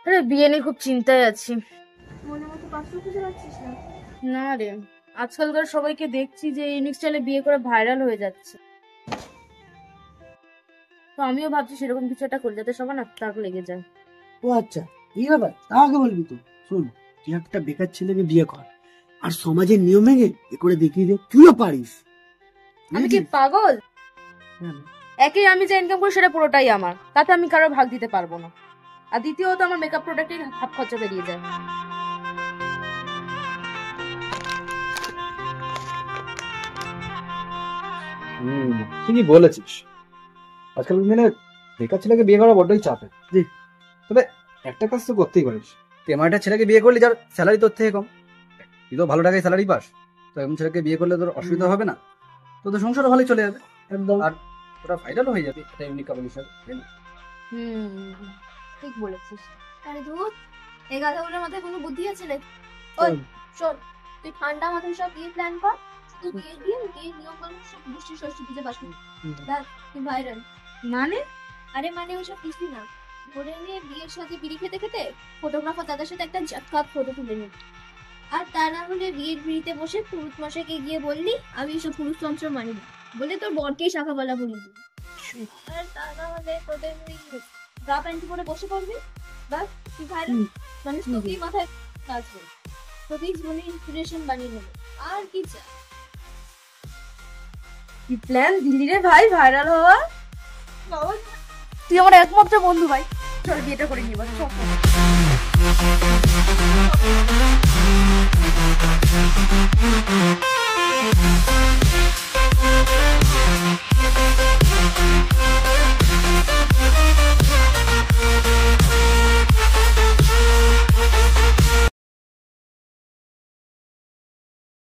আরে বিয়ে নিয়ে খুব চিন্তায় আছি। মনে মতো পাত্র খুঁজে পাচ্ছিস না? না রে, আজকালকার সবাইকে দেখছি যে ইউনিক স্টাইলে বিয়ে করে ভাইরাল হয়ে যাচ্ছে। তো আমিও ভাবছি সেরকম কিছু একটা করে যাতে সবার না তাক লেগে যায়। ও আচ্ছা, এই ব্যাপার, তা আগে বলবি তো। শোন, তুই একটা বেকার ছেলেকে বিয়ে কর, আর সমাজের নিয়ম ভেঙে এ করে দেখিয়ে দে তুইও পারিস। আমি কি পাগল? একে আমি যে ইনকাম করি সেটা পুরোটাই আমার, তাতে আমি কারো ভাগ দিতে পারবো না। আর দ্বিতীয়ত আমার মেকআপ প্রোডাক্টের হাফ খরচা বেরিয়ে যায়। ঠিকই বলেছিস। আজকাল দিনে বেকার ছেলেকে বিয়ে করা বড্ডই চাপে। জি। তবে একটা কাজ তো করতেই পারিস, তুই এমন একটা ছেলেকে বিয়ে করলি যার স্যালারি তোর থেকে কম। তুই তো ভালো টাকায় স্যালারি পাস, তো এমন ছেলেকে বিয়ে করলে তোর অসুবিধা হবে না, তোর সংসারও ভালোই চলে যাবে। একদম। আর তোরা ভাইরালও হয়ে যাবে, এটা ইউনিক কম্বিনেশন। ঠিক বলেছিস। আরে ধুত, এই গাধাগুলোর মাথায় কোনো বুদ্ধি আছে নাকি? ওই শোন, তুই ঠান্ডা মাথায় সব বিয়ে প্ল্যান কর। তুই বিয়ে নিয়ম করে সব বৃষ্টি ষষ্ঠী পুজো পাস করবি। দেখ তুই ভাইরাল। মানে? আরে মানে ওসব কিছুই না, ধরে নিয়ে বিয়ের সাথে বিড়ি খেতে খেতে ফটোগ্রাফার দাদার সাথে একটা জাতকাত ফটো তুলে নিবি। আর তা না হলে বিয়ের বিড়িতে বসে পুরুষ মশাইকে গিয়ে বললি আমি এসব পুরুষতন্ত্র মানি না, বলে তোর বরকেই শাখা বলা বলি দিবি। আর তা না হলে তোদের ওই গা প্যান্ট পরে বসে পড়বি, বাস তুই ভাইরাল। মানুষ তোকেই মাথায় কাজ করবে, তোকেই জীবনে ইন্সপিরেশন বানিয়ে নেবে। আর কি চাই? কি প্ল্যান দিলি রে ভাই ভাইরাল হওয়া? বাবা, তুই আমার একমাত্র বন্ধু ভাই, চল বিয়েটা করে নিব। চল।